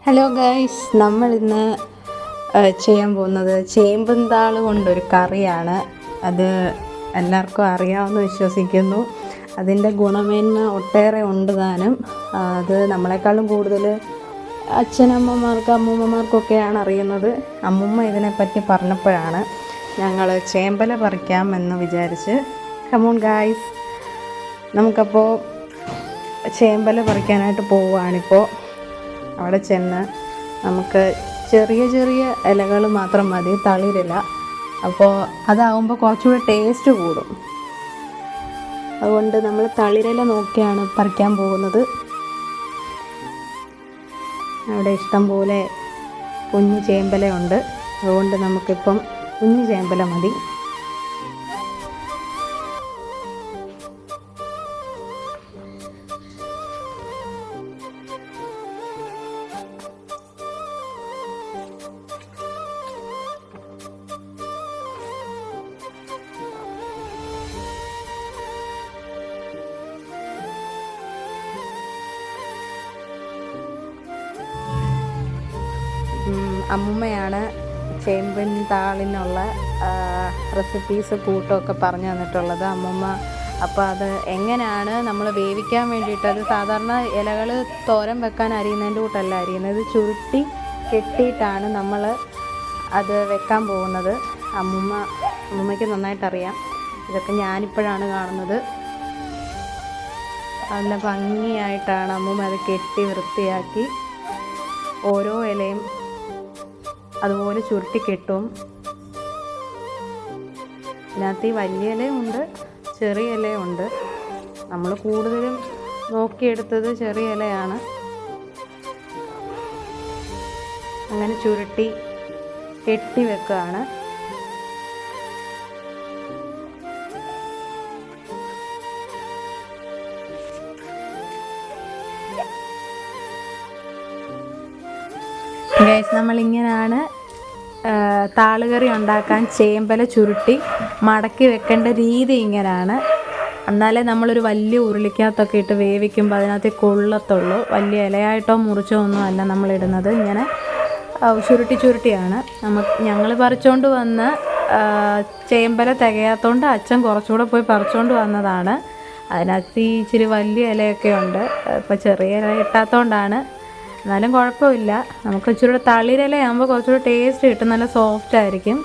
Hello guys, നമ്മളിന്ന് ചെയ്യാൻ പോകുന്നത് ചേമ്പും താള് കൊണ്ടൊരു കറിയാണ്. അത് എല്ലാവർക്കും അറിയാമെന്ന് വിശ്വസിക്കുന്നു. അതിൻ്റെ ഗുണമേന്മ ഒട്ടേറെ ഉണ്ട് താനും. അത് നമ്മളെക്കാളും കൂടുതൽ അച്ഛനമ്മമാർക്ക് അമ്മൂമ്മമാർക്കൊക്കെയാണ് അറിയുന്നത്. അമ്മൂമ്മ ഇതിനെപ്പറ്റി പറഞ്ഞപ്പോഴാണ് ഞങ്ങൾ ചേമ്പല പറിക്കാം എന്ന് വിചാരിച്ച്. കമോൺ ഗായ്സ്, നമുക്കപ്പോൾ ചേമ്പല പറിക്കാനായിട്ട് പോവുകയാണിപ്പോൾ. അവിടെ ചെന്ന് നമുക്ക് ചെറിയ ചെറിയ ഇലകൾ മാത്രം മതി, തളിരില. അപ്പോൾ അതാവുമ്പോൾ കുറച്ചുകൂടെ ടേസ്റ്റ് കൂടും. അതുകൊണ്ട് നമ്മൾ തളിരില നോക്കിയാണ് പറിക്കാൻ പോകുന്നത്. അവിടെ ഇഷ്ടം പോലെ കുഞ്ഞു ചേമ്പലയുണ്ട്. അതുകൊണ്ട് നമുക്കിപ്പം കുഞ്ഞു ചേമ്പല മതി. അമ്മുമ്മയാണ് ചേമ്പിൻ താളിനുള്ള റെസിപ്പീസ് കൂട്ടമൊക്കെ പറഞ്ഞു തന്നിട്ടുള്ളത്. അമ്മുമ്മ അപ്പോൾ അത് എങ്ങനെയാണ് നമ്മൾ വേവിക്കാൻ വേണ്ടിയിട്ട്, അത് സാധാരണ ഇലകൾ തോരൻ വെക്കാൻ അരിയുന്നതിൻ്റെ കൂട്ടല്ല അരിയുന്നത്, ചുരുട്ടി കെട്ടിയിട്ടാണ് നമ്മൾ അത് വെക്കാൻ പോകുന്നത്. അമ്മുമ്മയ്ക്ക് നന്നായിട്ടറിയാം. ഇതൊക്കെ ഞാനിപ്പോഴാണ് കാണുന്നത്. നല്ല ഭംഗിയായിട്ടാണ് അമ്മുമ്മ അത് കെട്ടി വൃത്തിയാക്കി ഓരോ ഇലയും അതുപോലെ ചുരുട്ടി കെട്ടും. ഇതിനകത്ത് വലിയ ഇലയുണ്ട്, ചെറിയ ഇലയുണ്ട്. നമ്മൾ കൂടുതലും നോക്കിയെടുത്തത് ചെറിയ ഇലയാണ്. അങ്ങനെ ചുരുട്ടി കെട്ടി വെക്കുകയാണ്. ഗൈസ്, നമ്മളിങ്ങനെയാണ് താളുകറി ഉണ്ടാക്കാൻ ചേമ്പല ചുരുട്ടി മടക്കി വെക്കേണ്ട രീതി ഇങ്ങനെയാണ്. എന്നാലേ നമ്മളൊരു വലിയ ഉരുളിക്കകത്തൊക്കെ ഇട്ട് വേവിക്കുമ്പോൾ അതിനകത്ത് കൊള്ളത്തുള്ളൂ. വലിയ ഇലയായിട്ടോ മുറിച്ചോ ഒന്നും അല്ല നമ്മളിടുന്നത്. ഇങ്ങനെ ചുരുട്ടിയാണ്. ഞങ്ങൾ പറിച്ചുകൊണ്ട് വന്ന് ചേമ്പല തികയാത്തതുകൊണ്ട് അച്ഛൻ കുറച്ചുകൂടെ പോയി പറിച്ചുകൊണ്ട് വന്നതാണ്. അതിനകത്ത് ഇച്ചിരി വലിയ ഇലയൊക്കെ ഉണ്ട്. ഇപ്പോൾ ചെറിയ ഇല ഇട്ടാത്തതുകൊണ്ടാണ്. എന്നാലും കുഴപ്പമില്ല. നമുക്ക് ഇച്ചിരി തളിരിലയാകുമ്പോൾ കുറച്ചുകൂടി ടേസ്റ്റ് കിട്ടും, നല്ല സോഫ്റ്റ് ആയിരിക്കും.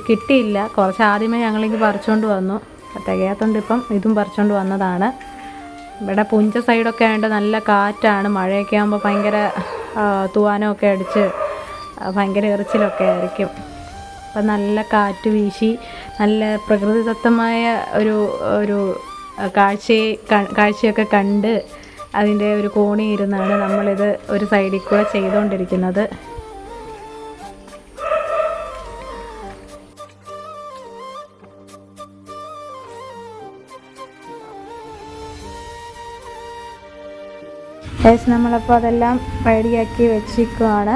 കിട്ടിയില്ല. കുറച്ച് ആദ്യമേ ഞങ്ങളിങ്ങ് പറിച്ചുകൊണ്ട് വന്നു. തികയാത്തതുകൊണ്ട് ഇപ്പം ഇതും പറിച്ചുകൊണ്ട് വന്നതാണ്. ഇവിടെ പുഞ്ച സൈഡൊക്കെ ആയതുകൊണ്ട് നല്ല കാറ്റാണ്. മഴയൊക്കെ ആകുമ്പോൾ ഭയങ്കര തൂവാനമൊക്കെ അടിച്ച് ഭയങ്കര എറിച്ചിലൊക്കെ ആയിരിക്കും. അപ്പം നല്ല കാറ്റ് വീശി നല്ല പ്രകൃതിദത്തമായ ഒരു കാഴ്ചയൊക്കെ കണ്ട് അതിൻ്റെ ഒരു കോണി ഇരുന്നാണ് നമ്മളിത് ഒരു സൈഡിൽ കൂടെ ചെയ്തുകൊണ്ടിരിക്കുന്നത്. നമ്മളപ്പോൾ അതെല്ലാം റെഡിയാക്കി വെച്ചിരിക്കുകയാണ്.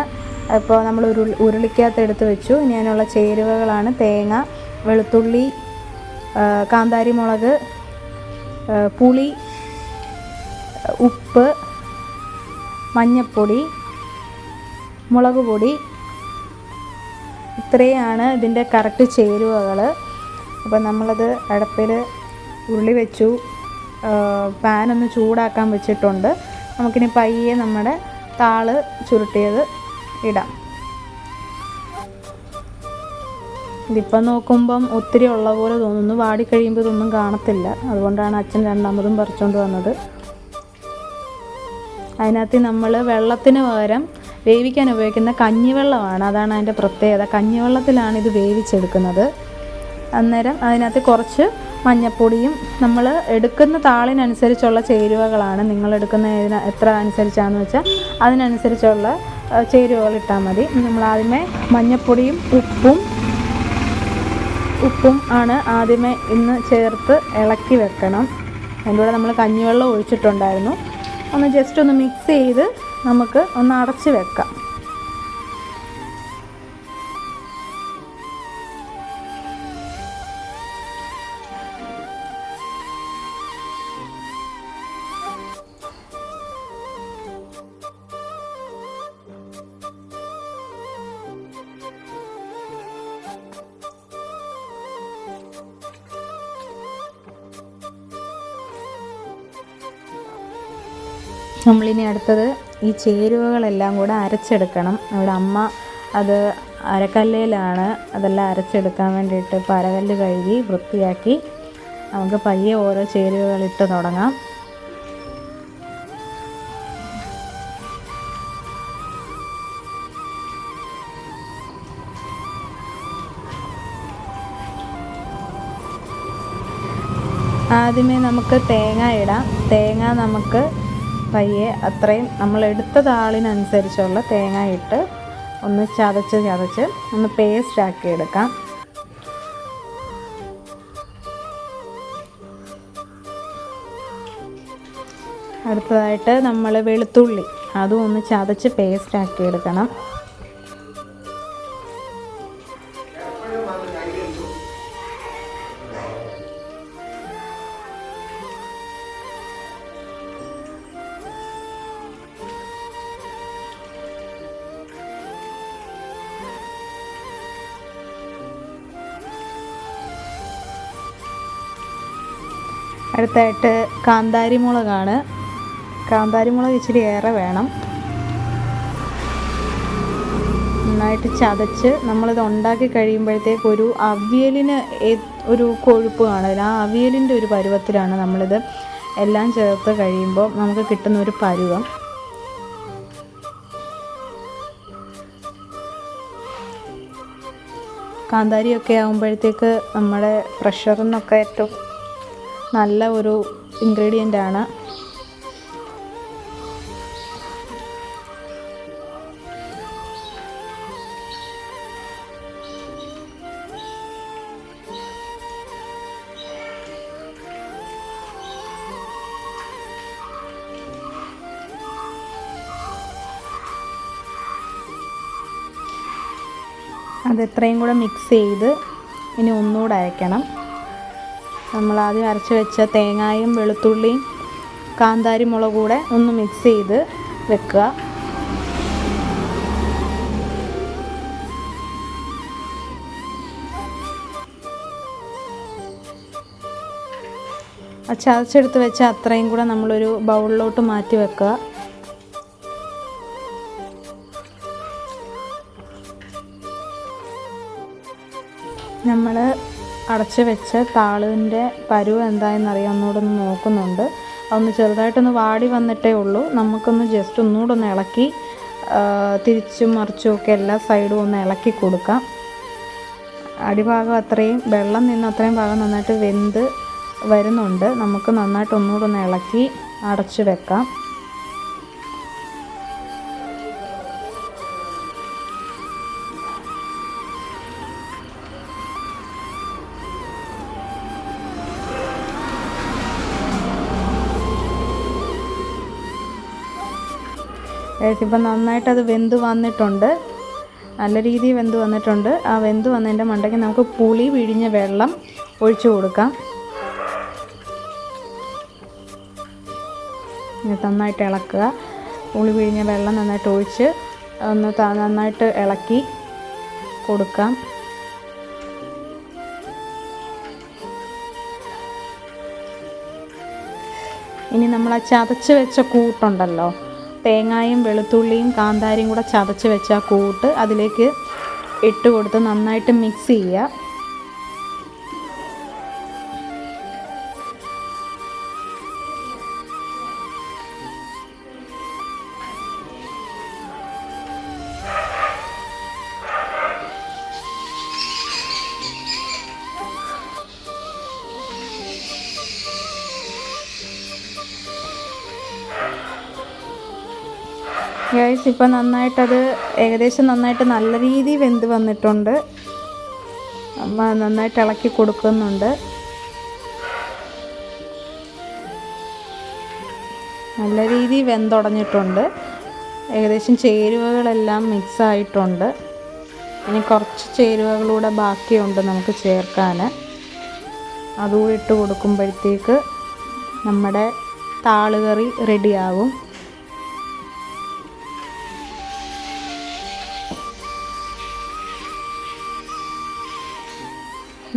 അപ്പോൾ നമ്മൾ ഉരുളിക്കകത്ത് എടുത്ത് വെച്ചു. ഇനി അതിനുള്ള ചേരുവകളാണ് തേങ്ങ, വെളുത്തുള്ളി, കാന്താരി മുളക്, പുളി, ഉപ്പ്, മഞ്ഞൾപ്പൊടി, മുളക് പൊടി. ഇത്രയാണ് ഇതിൻ്റെ കറക്റ്റ് ചേരുവകൾ. അപ്പം നമ്മളത് അടുപ്പിൽ ഉരുളി വെച്ചു. പാനൊന്ന് ചൂടാക്കാൻ വെച്ചിട്ടുണ്ട്. നമുക്കിനി പയ്യെ നമ്മുടെ താള് ചുരുട്ടിയത് ഇടാം. ഇതിപ്പം നോക്കുമ്പം ഒത്തിരി ഉള്ള പോലെ തോന്നുന്നു. വാടിക്കഴിയുമ്പോൾ ഇതൊന്നും കാണത്തില്ല. അതുകൊണ്ടാണ് അച്ഛൻ രണ്ടാമതും പറിച്ചുകൊണ്ട് വന്നത്. അതിനകത്ത് നമ്മൾ വെള്ളത്തിന് പകരം വേവിക്കാൻ ഉപയോഗിക്കുന്ന കഞ്ഞിവെള്ളമാണ്. അതാണ് അതിൻ്റെ പ്രത്യേകത. കഞ്ഞിവെള്ളത്തിലാണ് ഇത് വേവിച്ചെടുക്കുന്നത്. അന്നേരം അതിനകത്ത് കുറച്ച് മഞ്ഞൾപ്പൊടിയും, നമ്മൾ എടുക്കുന്ന താളിനനുസരിച്ചുള്ള ചേരുവകളാണ്. നിങ്ങൾ എത്ര അനുസരിച്ചാണെന്ന് വെച്ചാൽ അതിനനുസരിച്ചുള്ള ചേരുവകൾ ഇട്ടാൽ മതി. നമ്മൾ ആദ്യമേ മഞ്ഞൾപ്പൊടിയും ഉപ്പും ആണ് ആദ്യമേ ഇന്ന് ചേർത്ത് ഇളക്കി വെക്കണം. അതിൻ്റെ കൂടെ നമ്മൾ കഞ്ഞിവെള്ളം ഒഴിച്ചിട്ടുണ്ടായിരുന്നു. ഒന്ന് ജസ്റ്റ് ഒന്ന് മിക്സ് ചെയ്ത് നമുക്ക് ഒന്ന് അടച്ച് വെക്കാം. നമ്മളിനി അടുത്തത് ഈ ചേരുവകളെല്ലാം കൂടെ അരച്ചെടുക്കണം. ഇവിടെ അമ്മ അത് അരക്കല്ലിലാണ് അതെല്ലാം അരച്ചെടുക്കാൻ വേണ്ടിയിട്ട് ഇപ്പോൾ അരകല്ല് കഴുകി വൃത്തിയാക്കി നമുക്ക് പയ്യെ ഓരോ ചേരുവകളിട്ട് തുടങ്ങാം. ആദ്യമേ നമുക്ക് തേങ്ങ ഇടാം. തേങ്ങ നമുക്ക് പയ്യെ അത്രയും നമ്മൾ എടുത്ത താളിനനുസരിച്ചുള്ള തേങ്ങ ഇട്ട് ഒന്ന് ചതച്ച് ഒന്ന് പേസ്റ്റ് ആക്കി എടുക്കാം. അടുത്തതായിട്ട് നമ്മൾ വെളുത്തുള്ളി അതും ഒന്ന് ചതച്ച് പേസ്റ്റ് ആക്കി എടുക്കണം. അടുത്തായിട്ട് കാന്താരി മുളകാണ്. കാന്താരി മുളക് ഇച്ചിരി ഏറെ വേണം. നന്നായിട്ട് ചതച്ച് നമ്മളിത് ഉണ്ടാക്കി കഴിയുമ്പോഴത്തേക്ക് ഒരു അവിയലിന് ഒരു കൊഴുപ്പ് കാണില്ല. ആ അവിയലിൻ്റെ ഒരു പരുവത്തിലാണ് നമ്മളിത് എല്ലാം ചേർത്ത് കഴിയുമ്പോൾ നമുക്ക് കിട്ടുന്ന ഒരു പരുവം. കാന്താരിയൊക്കെ ആകുമ്പോഴത്തേക്ക് നമ്മുടെ പ്രഷറിനൊക്കെ ഏറ്റവും നല്ല ഒരു ഇൻഗ്രീഡിയൻ്റാണ്. അതെത്രയും കൂടെ മിക്സ് ചെയ്ത് ഇനി ഒന്നുകൂടെ അരയ്ക്കണം. നമ്മളാദ്യം അരച്ച് വെച്ച തേങ്ങയും വെളുത്തുള്ളിയും കാന്താരി മുളക് കൂടെ ഒന്ന് മിക്സ് ചെയ്ത് വെക്കുക. ചതച്ചെടുത്ത് വെച്ച അത്രയും കൂടെ നമ്മളൊരു ബൗളിലോട്ട് മാറ്റി വെക്കുക. നമ്മൾ അടച്ച് വെച്ച താളിൻ്റെ പരുവം എന്തായെന്നറിയാം ഒന്നുകൂടെ ഒന്ന് നോക്കുന്നുണ്ട്. അതൊന്ന് ചെറുതായിട്ടൊന്ന് വാടി വന്നിട്ടേ ഉള്ളൂ. നമുക്കൊന്ന് ജസ്റ്റ് ഒന്നുകൂടെ ഒന്ന് ഇളക്കി തിരിച്ചും മറിച്ചും ഒക്കെ എല്ലാ സൈഡും ഒന്ന് ഇളക്കി കൊടുക്കാം. അടിഭാഗം അത്രയും വെള്ളം നിന്ന് അത്രയും ഭാഗം നന്നായിട്ട് വെന്ത് വരുന്നുണ്ട്. നമുക്ക് നന്നായിട്ട് ഒന്നുകൂടെ ഒന്ന് ഇളക്കി അടച്ച് വെക്കാം. ഇപ്പം നന്നായിട്ടത് വെന്ത് വന്നിട്ടുണ്ട്. നല്ല രീതിയിൽ വെന്ത് വന്നിട്ടുണ്ട്. ആ വെന്ത് വന്നതിൻ്റെ മണ്ടയ്ക്ക് നമുക്ക് പുളി പിഴിഞ്ഞ വെള്ളം ഒഴിച്ചു കൊടുക്കാം. നന്നായിട്ട് ഇളക്കുക. പുളി പിഴിഞ്ഞ വെള്ളം നന്നായിട്ട് ഒഴിച്ച് ഒന്ന് നന്നായിട്ട് ഇളക്കി കൊടുക്കാം. ഇനി നമ്മൾ ആ ചതച്ച് വെച്ച കൂട്ടുണ്ടല്ലോ, തേങ്ങയും വെളുത്തുള്ളിയും കാന്താരിയും കൂടെ ചതച്ച് വെച്ച ആ കൂട്ട് അതിലേക്ക് ഇട്ട് കൊടുത്ത് നന്നായിട്ട് മിക്സ് ചെയ്യുക. ഗൈസ്, ഇപ്പം നന്നായിട്ടത് ഏകദേശം നന്നായിട്ട് നല്ല രീതിയിൽ വെന്ത് വന്നിട്ടുണ്ട്. അമ്മ നന്നായിട്ട് ഇളക്കി കൊടുക്കുന്നുണ്ട്. നല്ല രീതിയിൽ വെന്തുടഞ്ഞിട്ടുണ്ട്. ഏകദേശം ചേരുവകളെല്ലാം മിക്സ് ആയിട്ടുണ്ട്. ഇനി കുറച്ച് ചേരുവകളൂടെ ബാക്കിയുണ്ട് നമുക്ക് ചേർക്കാൻ. അതുകൂടി ഇട്ട് കൊടുക്കുമ്പോഴത്തേക്ക് നമ്മുടെ താളുകറി റെഡിയാകും.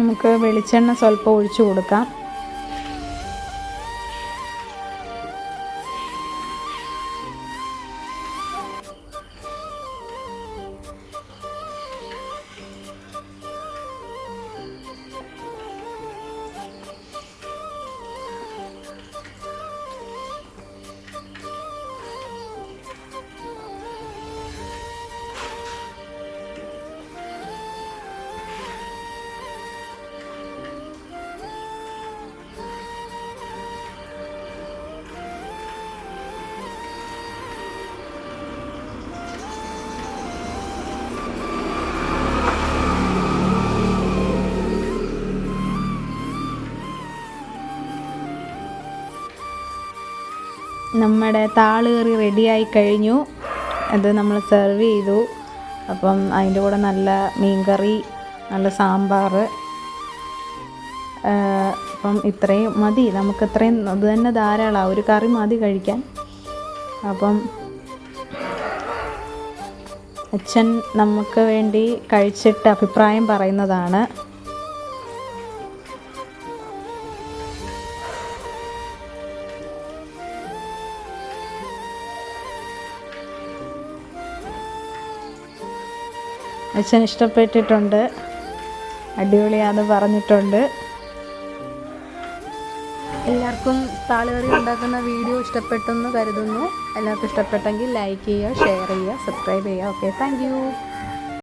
നമുക്ക് വെളിച്ചെണ്ണ സ്വല്പം ഒഴിച്ചു കൊടുക്കാം. നമ്മുടെ താളുകറി റെഡിയായി കഴിഞ്ഞു. അത് നമ്മൾ സെർവ് ചെയ്തു. അപ്പം അതിൻ്റെ കൂടെ നല്ല മീൻകറി, നല്ല സാമ്പാർ. അപ്പം ഇത്രയും മതി, നമുക്കിത്രയും അത് തന്നെ ധാരാളമാണ്. ഒരു കറി മതി കഴിക്കാൻ. അപ്പം അച്ഛൻ നമുക്ക് വേണ്ടി കഴിച്ചിട്ട് അഭിപ്രായം പറയുന്നതാണ്. അച്ഛൻ ഇഷ്ടപ്പെട്ടിട്ടുണ്ട്, അടിപൊളിയാന്ന് പറഞ്ഞിട്ടുണ്ട്. എല്ലാവർക്കും താളുകറി ഉണ്ടാക്കുന്ന വീഡിയോ ഇഷ്ടപ്പെട്ടെന്ന് കരുതുന്നു. എല്ലാവർക്കും ഇഷ്ടപ്പെട്ടെങ്കിൽ ലൈക്ക് ചെയ്യുക, ഷെയർ ചെയ്യുക, സബ്സ്ക്രൈബ് ചെയ്യുക. Okay, thank you.